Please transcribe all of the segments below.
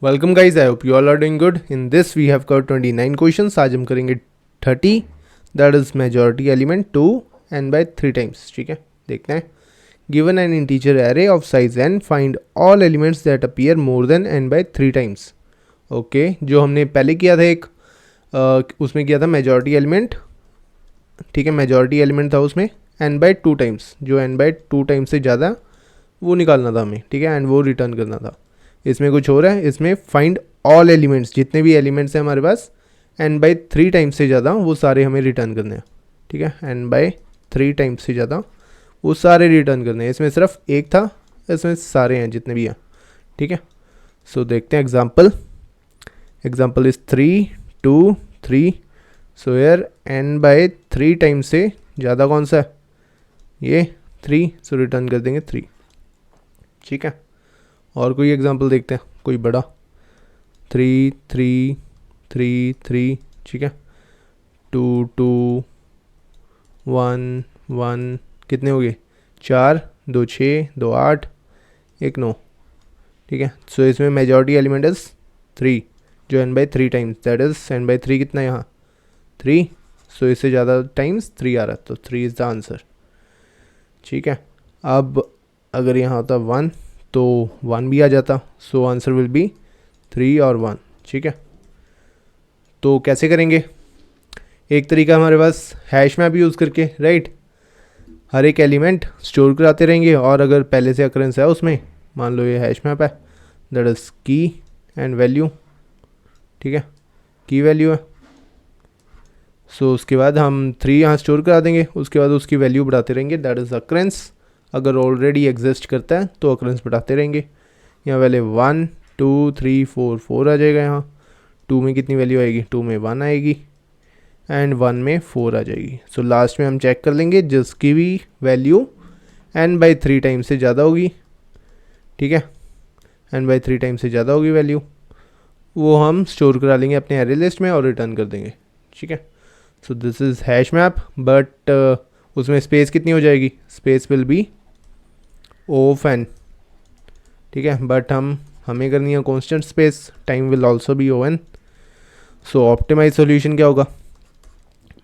Welcome guys, I hope you all are doing good. In this we have covered 29 questions. आज हम करेंगे 30, that is majority element 2 n by 3 times. ठीक है, देखते हैं। Given an integer array of size n, find all elements that appear more than n by 3 times. Okay, जो हमने पहले किया था एक उसमें किया था मेजॉरिटी एलिमेंट। ठीक है, मेजॉरिटी एलिमेंट था उसमें n by 2 टाइम्स, जो n by 2 टाइम्स से ज़्यादा वो निकालना था हमें। ठीक है, एंड वो रिटर्न करना था। इसमें कुछ हो रहा है, इसमें फाइंड ऑल एलिमेंट्स, जितने भी एलिमेंट्स हैं हमारे पास n by 3 टाइम्स से ज़्यादा, वो सारे हमें रिटर्न करने हैं। ठीक है, n by 3 टाइम्स से ज़्यादा वो सारे रिटर्न करने हैं। इसमें सिर्फ एक था, इसमें सारे हैं जितने भी हैं। ठीक है, सो देखते हैं एग्जाम्पल। Example is 3 2 3। सो यार n by 3 टाइम्स से ज़्यादा कौन सा है? ये 3, सो रिटर्न कर देंगे 3। ठीक है, और कोई एग्जांपल देखते हैं, कोई बड़ा। 3 3 3 3। ठीक है, 2 2 1 1। कितने हो गए? 4 2 6 2 8 1 9। ठीक है, सो इसमें मेजॉरिटी एलिमेंट इज 3, जो n by 3 times, that is n by 3 कितना है यहाँ? 3। सो इससे ज़्यादा टाइम्स 3 आ रहा है, तो 3 इज़ द आंसर। ठीक है, अब अगर यहाँ होता 1 तो 1 भी आ जाता, सो आंसर विल बी 3 और 1। ठीक है, तो कैसे करेंगे? एक तरीका हमारे पास हैश मैप यूज़ करके, राइट। हर एक एलिमेंट स्टोर कराते रहेंगे, और अगर पहले से अकरेंस है उसमें, मान लो ये हैश मैप है, दैट इज़ की एंड वैल्यू। ठीक है, की वैल्यू है। सो उसके बाद हम 3 यहाँ स्टोर करा देंगे, उसके बाद उसकी वैल्यू बढ़ाते रहेंगे, दैट इज़ अकरेंस। अगर ऑलरेडी एग्जिस्ट करता है तो अकरेंस बढ़ाते रहेंगे। यहाँ पहले 1 2 3 4 4 आ जाएगा। यहाँ 2 में कितनी वैल्यू आएगी? 2 में 1 आएगी, एंड 1 में 4 आ जाएगी। सो लास्ट में हम चेक कर लेंगे जिसकी भी वैल्यू n by 3 टाइम से ज़्यादा होगी। ठीक है, n by 3 टाइम से ज़्यादा होगी वैल्यू, वो हम स्टोर करा लेंगे अपने एरे लिस्ट में और रिटर्न कर देंगे। ठीक है, so this is hash map, but उसमें स्पेस कितनी हो जाएगी? Space will be of n। ठीक है, बट हमें करनी है constant space, time will also be O N. So optimize solution क्या होगा?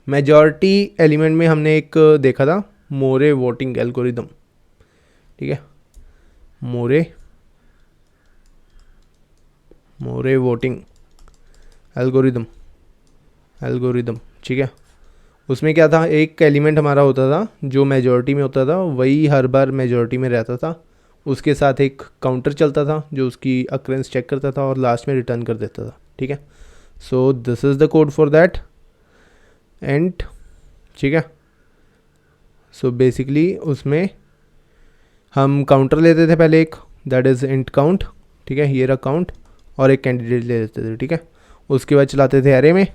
मेजॉरिटी एलिमेंट में हमने एक देखा था, मोरे वोटिंग एल्गोरिदम। ठीक है, मोरे वोटिंग एल्गोरिदम। ठीक है, उसमें क्या था, एक एलिमेंट हमारा होता था जो मेजॉरिटी में होता था, वही हर बार मेजॉरिटी में रहता था। उसके साथ एक काउंटर चलता था जो उसकी अक्रेंस चेक करता था और लास्ट में रिटर्न कर देता था। ठीक है, so this is the code for that and. ठीक है, सो बेसिकली उसमें हम काउंटर लेते थे पहले एक, दैट इज़ इंट काउंट। ठीक है, ये रहा काउंट, और एक कैंडिडेट ले लेते थे। ठीक है, उसके बाद चलाते थे एरे में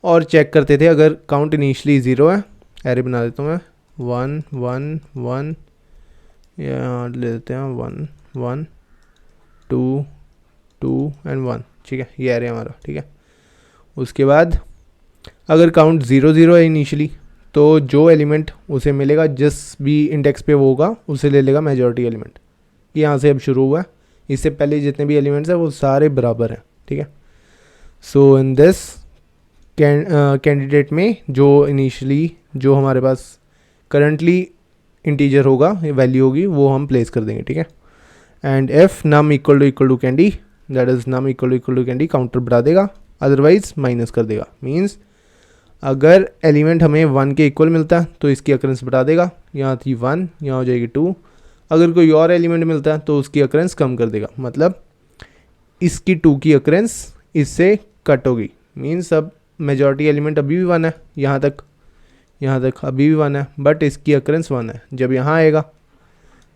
और चेक करते थे अगर काउंट इनिशियली 0 है। एरे बना देता हूँ मैं, 1 1 1, यहाँ ले लेते हैं 1 1 2 2 एंड 1। ठीक है, ये एरे हमारा। ठीक है, उसके बाद अगर काउंट 0 0 है इनिशियली, तो जो एलिमेंट उसे मिलेगा, जिस भी इंडेक्स पे वो होगा उसे ले लेगा मेजॉरिटी एलिमेंट। यहाँ से अब शुरू हुआ है, इससे पहले जितने भी एलिमेंट्स हैं वो सारे बराबर हैं। ठीक है, सो इन दिस कैंडिडेट में जो इनिशियली जो हमारे पास करंटली इंटीजर होगा, वैल्यू होगी, वो हम प्लेस कर देंगे। ठीक है, and if num equal to candy, that is num equal to candy, counter बढ़ा देगा, अदरवाइज माइनस कर देगा। मीन्स अगर एलिमेंट हमें 1 के इक्वल मिलता है तो इसकी अकरेंस बढ़ा देगा, यहाँ थी 1, यहाँ हो जाएगी 2। अगर कोई और एलिमेंट मिलता है तो उसकी अकरेंस कम कर देगा, मतलब इसकी 2 की अकरेंस इससे कट होगी। मीन्स अब मेजॉरिटी एलिमेंट अभी भी 1 है, यहाँ तक अभी भी 1 है, बट इसकी अकरेंस 1 है। जब यहाँ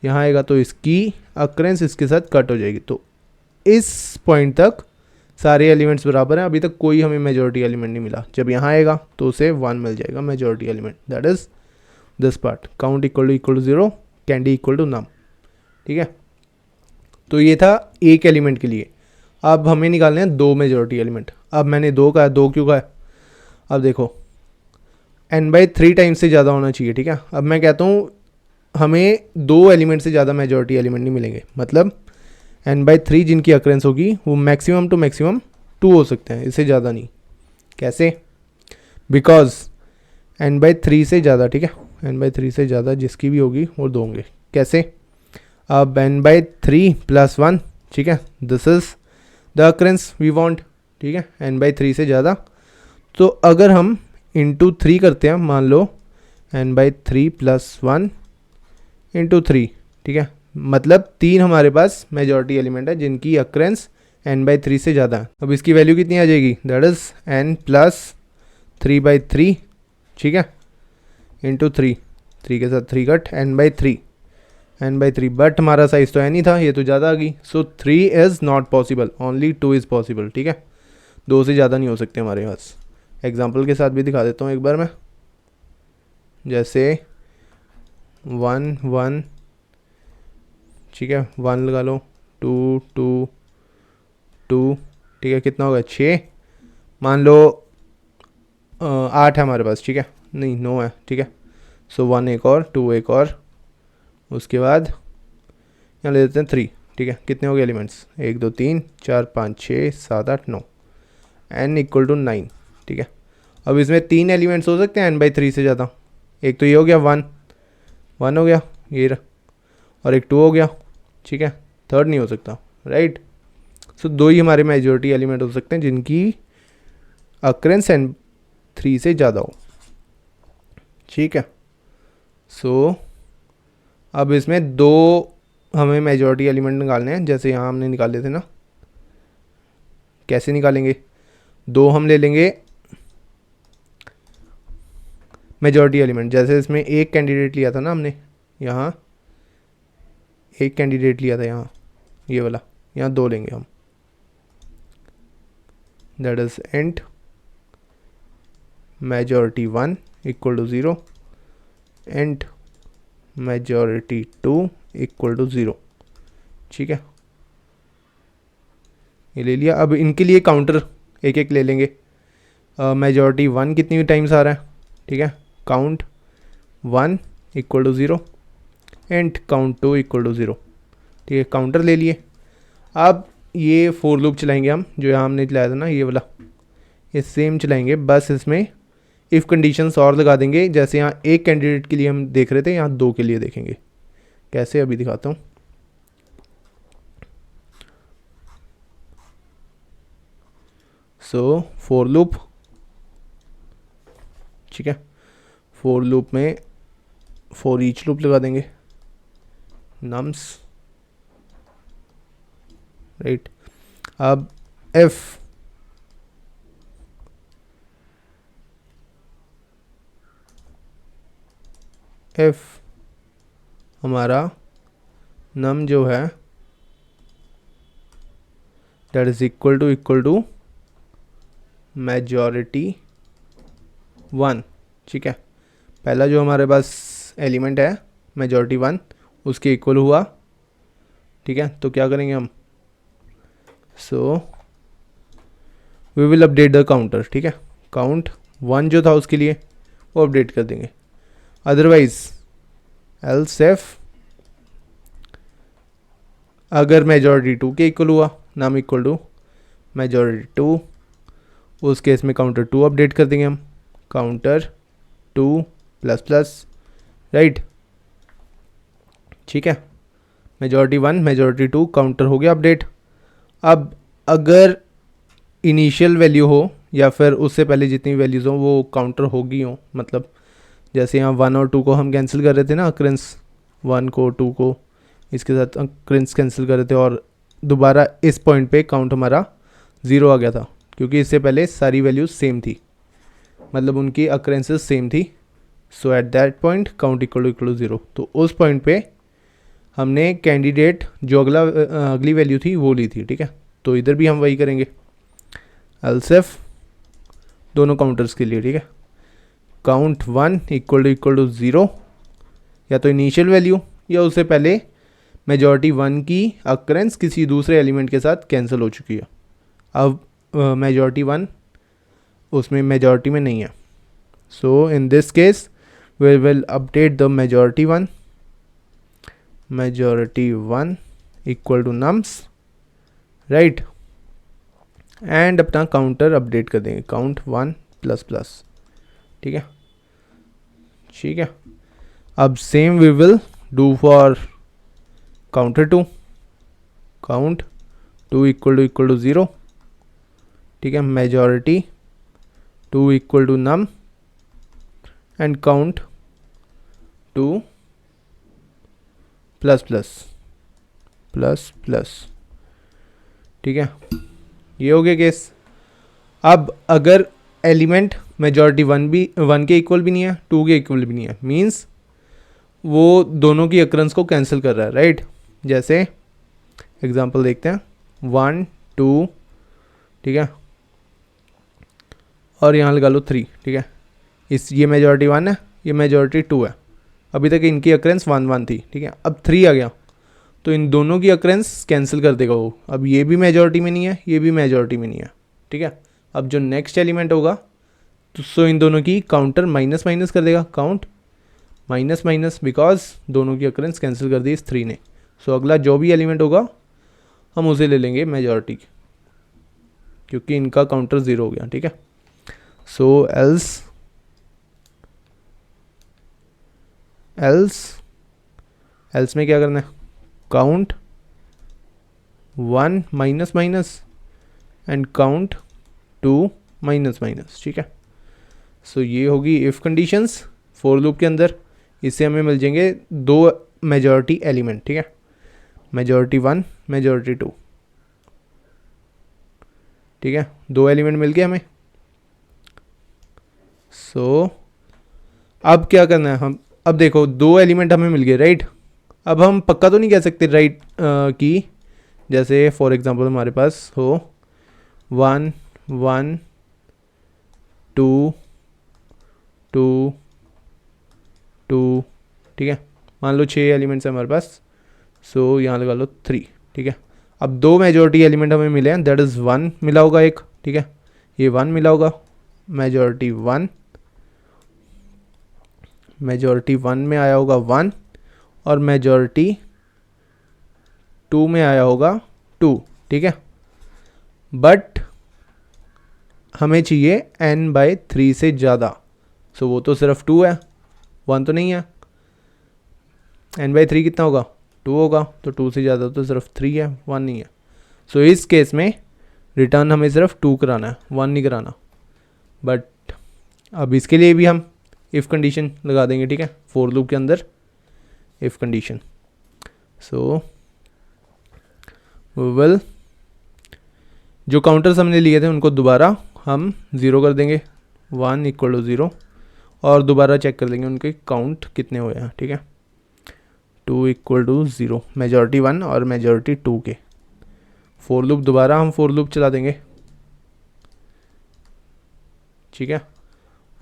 आएगा तो इसकी अकरेंस इसके साथ कट हो जाएगी। तो इस पॉइंट तक सारे एलिमेंट्स बराबर हैं, अभी तक कोई हमें मेजॉरिटी एलिमेंट नहीं मिला। जब यहाँ आएगा तो उसे 1 मिल जाएगा majority element, that is this part, count equal to 0, candy equal to num. ठीक है, तो ये था एक एलिमेंट के लिए। अब हमें निकालने हैं 2 मेजॉरिटी एलिमेंट। अब मैंने 2 कहा, 2 क्यों कहा? अब देखो n by 3 टाइम्स से ज़्यादा होना चाहिए। ठीक है, अब मैं कहता हूँ हमें 2 एलिमेंट से ज़्यादा मेजॉरिटी एलिमेंट नहीं मिलेंगे, मतलब n/3 जिनकी अक्रेंस होगी वो मैक्सिमम टू मैक्सिमम 2 हो सकते हैं, इससे ज़्यादा नहीं। कैसे? बिकॉज n/3 से ज़्यादा, ठीक है, n/3 से ज़्यादा जिसकी भी होगी वो 2 होंगे। कैसे? अब n/3 + 1, ठीक है, this is the occurrence we want, ठीक है, n/3 से ज़्यादा। तो अगर हम इंटू 3 करते हैं, मान लो n/3 + 1 इंटू 3, ठीक है, मतलब 3 हमारे पास मेजॉरिटी एलिमेंट है जिनकी अक्रेंस n/3 से ज़्यादा है। अब इसकी वैल्यू कितनी आ जाएगी? दैट इज़ n + 3/3, ठीक है, इंटू 3, 3 के साथ 3 कट, n/3, बट हमारा साइज तो n ही था, ये तो ज़्यादा आ गई। सो 3 is not possible, only 2 is possible, ठीक है, 2 से ज़्यादा नहीं हो सकते हमारे पास। एग्जाम्पल के साथ भी दिखा देता हूँ एक बार मैं, जैसे 1 1, ठीक है, 1 लगा लो, 2 2 2, ठीक है, कितना होगा? 6, मान लो 8 है हमारे पास, ठीक है, नहीं 9 है, ठीक है। सो 1 एक और, 2 एक और, उसके बाद यहाँ ले देते हैं 3, ठीक है, कितने हो गए एलिमेंट्स? 1 2 3 4 5 6 7 8 9, n = 9, ठीक है। अब इसमें 3 एलिमेंट्स हो सकते हैं n/3 से ज़्यादा। एक तो ये हो गया 1 1 हो गया ये रहा, और एक 2 हो गया, ठीक है, थर्ड नहीं हो सकता, राइट। सो 2 ही हमारे मेजॉरिटी एलिमेंट हो सकते हैं जिनकी अक्रेंस n/3 से ज़्यादा हो, ठीक है। सो अब इसमें 2 हमें मेजॉरिटी एलिमेंट निकालने हैं, जैसे यहाँ हमने निकाले थे ना। कैसे निकालेंगे? 2 हम ले लेंगे मेजॉरिटी एलिमेंट, जैसे इसमें एक कैंडिडेट लिया था ना हमने, यहाँ एक कैंडिडेट लिया था, यहाँ ये वाला, यहाँ 2 लेंगे हम, that is int majority1 = 0, int majority2 = 0, ठीक है, ये ले लिया। अब इनके लिए काउंटर एक एक ले लेंगे। majority1 कितनी टाइम्स आ रहा है, ठीक है, count 1 = 0, इंट count 2 = 0, ठीक है, काउंटर ले लिए। अब ये फोर लूप चलाएंगे हम, जो यहाँ हमने चलाया था ना ये वाला, ये सेम चलाएंगे, बस इसमें इफ़ कंडीशंस और लगा देंगे। जैसे यहाँ एक कैंडिडेट के लिए हम देख रहे थे, यहाँ 2 के लिए देखेंगे। कैसे? अभी दिखाता हूँ। सो फोर लूप, ठीक है, फोर लूप में फॉर ईच लूप लगा देंगे, नम्स, राइट। अब एफ हमारा नम जो है that is equal to majority1, ठीक है, पहला जो हमारे पास एलिमेंट है majority1 उसके इक्वल हुआ, ठीक है। तो क्या करेंगे हम? So we will update the counter, ठीक है, काउंट 1 जो था उसके लिए वो अपडेट कर देंगे। अदरवाइज एल्स इफ अगर majority2 के इक्वल हुआ, नाम इक्वल टू majority2, उस केस में काउंटर 2 अपडेट कर देंगे हम, काउंटर 2 ++, राइट, ठीक है। majority1 majority2 काउंटर हो गया अपडेट। अब अगर इनिशियल वैल्यू हो या फिर उससे पहले जितनी वैल्यूज़ हो वो काउंटर होगी हो, मतलब जैसे यहाँ 1 और 2 को हम कैंसिल कर रहे थे ना, अक्रेंस 1 को 2 को इसके साथ अक्रेंस कैंसिल कर रहे थे, और दोबारा इस पॉइंट पे काउंट हमारा 0 आ गया था, क्योंकि इससे पहले सारी वैल्यूज सेम थी, मतलब उनकी अक्रेंसेस सेम थी। सो एट दैट पॉइंट काउंट = 0। तो उस पॉइंट पे हमने कैंडिडेट जो अगली वैल्यू थी वो ली थी, ठीक है। तो इधर भी हम वही करेंगे, एल्सेफ दोनों काउंटर्स के लिए, ठीक है, काउंट 1 = 0, या तो इनिशियल वैल्यू या उससे पहले majority1 की अक्रेंस किसी दूसरे एलिमेंट के साथ कैंसिल हो चुकी है। अब majority1 उसमें मेजॉरिटी में नहीं है, so in this case we will update the majority1 = nums, right. And अपना काउंटर अपडेट कर देंगे, काउंट 1 प्लस प्लस, ठीक है, ठीक है। अब same we will do for counter 2, count 2 equal to 0, ठीक है, majority 2 equal to num and count 2 plus plus plus plus, ठीक है। ये हो गया केस। अब अगर एलिमेंट मेजॉरिटी 1 के इक्वल भी नहीं है, 2 के इक्वल भी नहीं है, मींस वो दोनों की अक्रंस को कैंसिल कर रहा है, राइट। जैसे एग्जांपल देखते हैं, 1 2, ठीक है, और यहाँ लगा लो 3, ठीक है। ये मेजॉरिटी 1 है, ये मेजॉरिटी 2 है। अभी तक इनकी अक्रेंस 1 1 थी, ठीक है। अब 3 आ गया तो इन दोनों की अक्रेंस कैंसिल कर देगा वो। अब ये भी मेजॉरिटी में नहीं है, ये भी मेजॉरिटी में नहीं है, ठीक है। अब जो नेक्स्ट एलिमेंट होगा तो सो इन दोनों की काउंटर माइनस माइनस कर देगा, काउंट माइनस माइनस, बिकॉज दोनों की अक्रेंस कैंसिल कर दी इस 3 ने। सो अगला जो भी एलिमेंट होगा हम उसे ले लेंगे मेजॉरिटी, क्योंकि इनका काउंटर 0 हो गया, ठीक है। सो एल्स में क्या करना है, count 1 minus minus and count 2 minus minus, ठीक है। सो ये होगी इफ़ कंडीशंस फॉर लूप के अंदर। इससे हमें मिल जाएंगे 2 मेजॉरिटी एलिमेंट, ठीक है, मेजॉरिटी 1 मेजॉरिटी 2, ठीक है। 2 एलिमेंट मिल गए हमें। सो अब क्या करना है, हम अब देखो 2 एलिमेंट हमें मिल गए, राइट। अब हम पक्का तो नहीं कह सकते, राइट, कि जैसे फॉर एग्जांपल हमारे पास हो 1 1 2 2 2, ठीक है। मान लो 6 एलिमेंट्स हैं हमारे पास, सो यहाँ लगा लो 3, ठीक है। अब 2 मेजॉरिटी एलिमेंट हमें मिले हैं, दैट इज़ 1 मिला होगा एक, ठीक है, ये 1 मिला होगा, मेजॉरिटी 1 में आया होगा 1 और मेजॉरिटी 2 में आया होगा 2, ठीक है। बट हमें चाहिए n/3 से ज़्यादा, सो वो तो सिर्फ 2 है, 1 तो नहीं है। n/3 कितना होगा, 2 होगा, तो 2 से ज़्यादा तो सिर्फ 3 है, 1 नहीं है। सो इस केस में रिटर्न हमें सिर्फ 2 कराना है, 1 नहीं कराना। बट अब इसके लिए भी हम इफ़ कंडीशन लगा देंगे, ठीक है, फॉर लूप के अंदर इफ़ कंडीशन। सो वेल जो काउंटर्स हमने लिए थे उनको दोबारा हम 0 कर देंगे, 1 इक्वल टू 0, और दोबारा चेक कर लेंगे उनके काउंट कितने हुए हैं, ठीक है। 2 इक्वल टू 0, मेजॉरिटी 1 और मेजॉरिटी 2 के। फॉर लूप दोबारा हम फॉर लूप चला देंगे, ठीक है।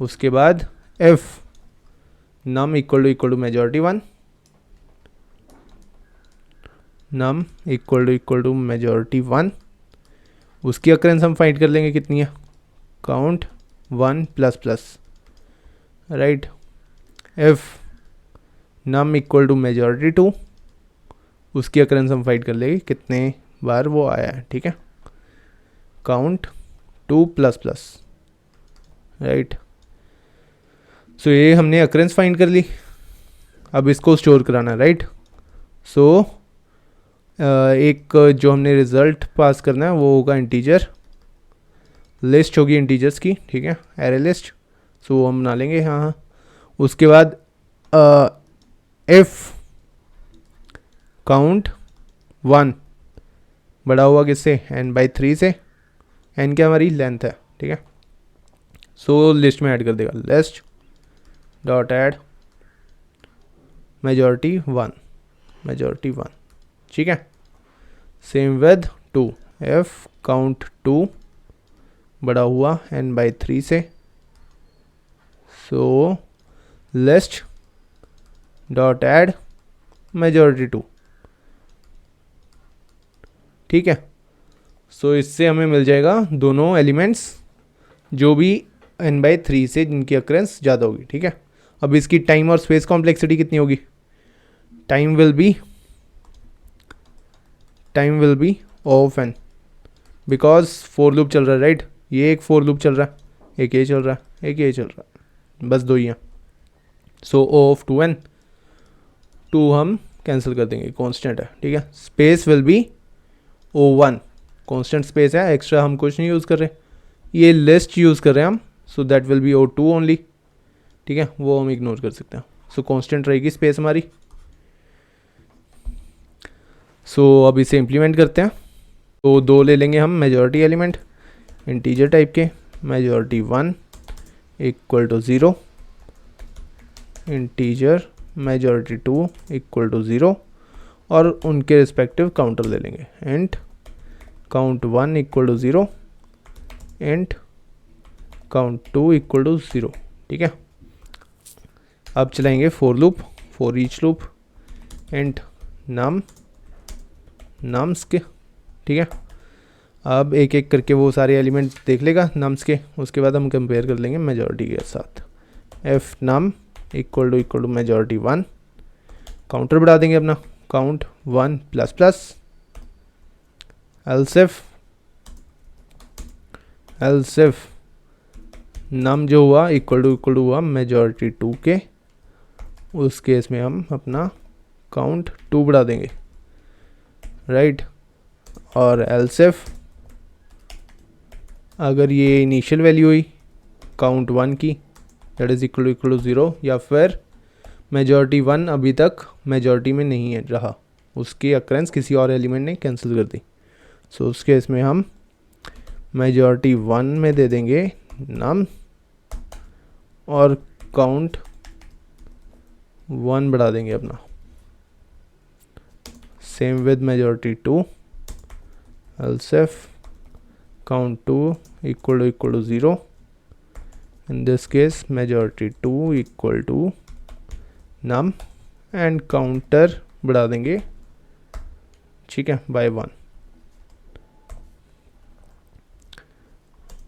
उसके बाद if num equal to majority 1, num equal to majority 1, उसकी अक्रेंस हम फाइंड कर लेंगे कितनी है, count 1 plus plus, right. If num equal to majority 2, उसकी अक्रेंस हम फाइंड कर लेंगे कितने बार वो आया है, ठीक है, काउंट 2 प्लस प्लस, राइट। सो ये हमने अक्रेंस फाइंड कर ली। अब इसको स्टोर कराना है, राइट। सो एक जो हमने रिज़ल्ट पास करना है वो होगा इंटीजर, लिस्ट होगी इंटीजर्स की, ठीक है, एरे लिस्ट। सो हम बना लेंगे, हाँ। उसके बाद इफ़ काउंट 1 बड़ा हुआ किससे, n/3 से, n क्या हमारी लेंथ है, ठीक है। सो लिस्ट में ऐड कर देगा, लिस्ट डॉट ऐड मेजॉरिटी 1, ठीक है। सेम विद 2, एफ काउंट 2 बड़ा हुआ n/3 से, सो लिस्ट डॉट ऐड मेजॉरिटी 2, ठीक है। सो इससे हमें मिल जाएगा दोनों एलिमेंट्स जो भी n/3 से जिनकी अक्रेंस ज़्यादा होगी, ठीक है। अब इसकी टाइम और स्पेस कॉम्प्लेक्सिटी कितनी होगी, time will be of n, because for loop चल रहा है, राइट। ये एक फोर लूप चल रहा है, एक ये चल रहा है, एक ये चल रहा है, बस दो ही हैं। सो ओ ऑफ 2n, 2 हम कैंसिल कर देंगे, कांस्टेंट है, ठीक है। Space will B O1, constant space है, एक्स्ट्रा हम कुछ नहीं यूज़ कर रहे, ये लिस्ट यूज़ कर रहे हैं हम, so that will be O2 only, ठीक है, वो हम इग्नोर कर सकते हैं। सो कांस्टेंट रहेगी स्पेस हमारी। सो अब इसे इम्प्लीमेंट करते हैं। तो दो ले लेंगे हम मेजॉरिटी एलिमेंट इंटीजर टाइप के, majority 1 equal to 0, integer majority 2 equal to 0, और उनके रिस्पेक्टिव काउंटर ले लेंगे। Int count 1 equal to 0, int count 2 equal to 0, ठीक है। अब चलाएंगे for loop, for each loop, int num nums के, ठीक है। अब एक एक करके वो सारे एलिमेंट देख लेगा नम्स के, उसके बाद हम कंपेयर कर लेंगे मेजॉरिटी के साथ। If num equal to majority 1, counter बढ़ा देंगे अपना, count 1 plus plus, else if num जो हुआ इक्वल टू हुआ मेजॉरिटी 2 के, उस केस में हम अपना काउंट 2 बढ़ा देंगे, राइट। और एल्सिफ अगर ये इनिशियल वैल्यू हुई काउंट 1 की, दैट इज़ इक्वल टू 0, या फिर मेजॉरिटी 1 अभी तक मेजॉरिटी में नहीं है रहा, उसकी अक्रेंस किसी और एलिमेंट ने कैंसिल कर दी, सो उस केस में हम मेजॉरिटी 1 में दे देंगे नम और काउंट 1 बढ़ा देंगे अपना। Same with majority 2, else if count 2 equal to 0, in this case majority 2 equal to num and counter बढ़ा देंगे, ठीक है, by 1।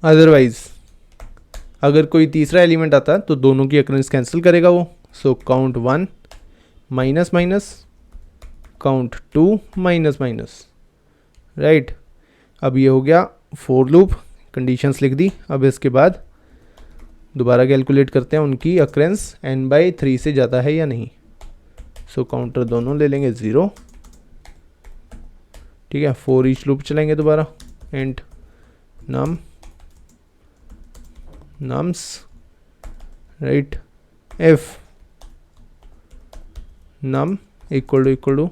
अदरवाइज अगर कोई तीसरा एलिमेंट आता है तो दोनों की अक्रेंस कैंसिल करेगा वो, so count 1 minus minus, count 2 minus minus, right. अब ये हो गया फोर लूप, कंडीशंस लिख दी। अब इसके बाद दोबारा कैलकुलेट करते हैं उनकी अक्रेंस n/3 से ज़्यादा है या नहीं। सो काउंटर दोनों ले लेंगे 0, ठीक है। फॉर ईच लूप चलेंगे दोबारा, int nums, right. If num equal to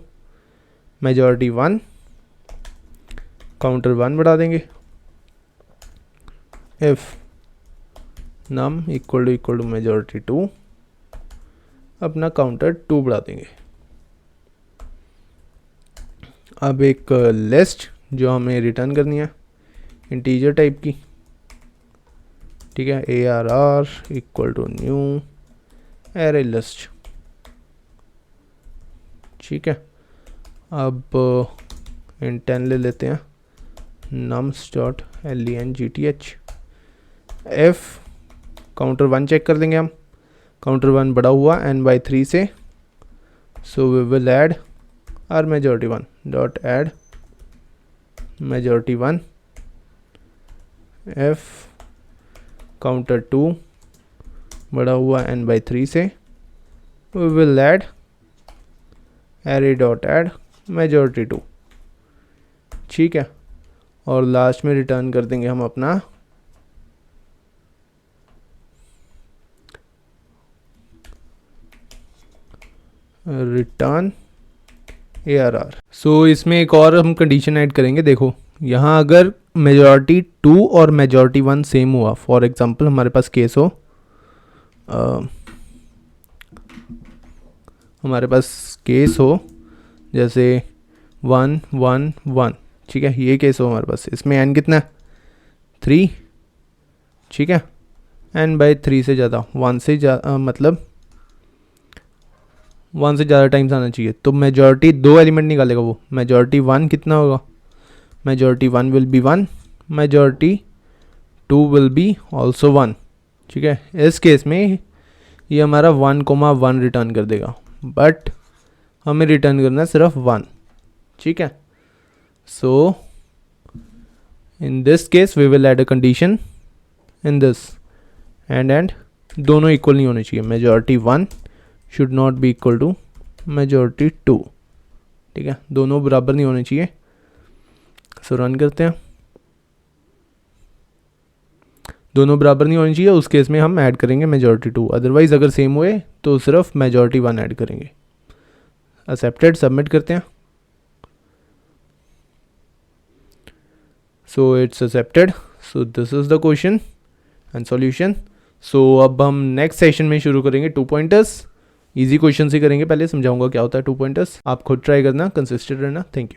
majority 1, counter 1 बढ़ा देंगे। If num equal to majority 2, अपना काउंटर 2 बढ़ा देंगे। अब एक लिस्ट जो हमें रिटर्न करनी है इंटीजर टाइप की, ठीक है, ARR equal to new array list, ठीक है। अब इन 10 ले लेते हैं, nums.length, एफ काउंटर 1 चेक कर लेंगे हम, काउंटर 1 बड़ा हुआ n/3 से, so we will add arr majority 1 add add मेजॉरिटी 1, एफ काउंटर 2 बड़ा हुआ n/3 से, we will add array dot add majority 2, ठीक है। और लास्ट में रिटर्न कर देंगे हम अपना रिटर्न ARR। सो इसमें एक और हम कंडीशन ऐड करेंगे, देखो यहाँ अगर मेजॉरिटी 2 और मेजॉरिटी 1 सेम हुआ, फॉर एग्जांपल हमारे पास केस हो, हमारे पास केस हो जैसे 1 1 1, ठीक है, ये केस हो हमारे पास, इसमें n कितना है 3, ठीक है, n/3 से ज़्यादा, 1 से ज़्यादा, मतलब 1 से ज़्यादा टाइम्स आना चाहिए, तो मेजॉरिटी 2 एलिमेंट निकालेगा वो, मेजॉरिटी 1 कितना होगा, majority 1 will be 1, majority 2 will be also 1, ठीक है। इस केस में ये हमारा 1,1 रिटर्न कर देगा, बट हमें रिटर्न करना है सिर्फ 1, ठीक है। So in this case we will add a condition in this and दोनों इक्वल नहीं होने चाहिए. Majority 1 should not be equal to majority 2. ठीक है, दोनों बराबर नहीं होने चाहिए. सो रन करते हैं. दोनों बराबर नहीं होनी चाहिए, उस केस में हम ऐड करेंगे मेजॉरिटी 2. अदरवाइज अगर सेम हुए तो सिर्फ मेजॉरिटी 1 ऐड करेंगे. एक्सेप्टेड. सबमिट करते हैं. So it's accepted. So this is the question and solution. So अब हम नेक्स्ट सेशन में शुरू करेंगे 2 पॉइंटर्स. इजी क्वेश्चन ही करेंगे, पहले समझाऊंगा क्या होता है 2 पॉइंटर्स. आप खुद ट्राई करना, कंसिस्टेंट रहना. Thank you.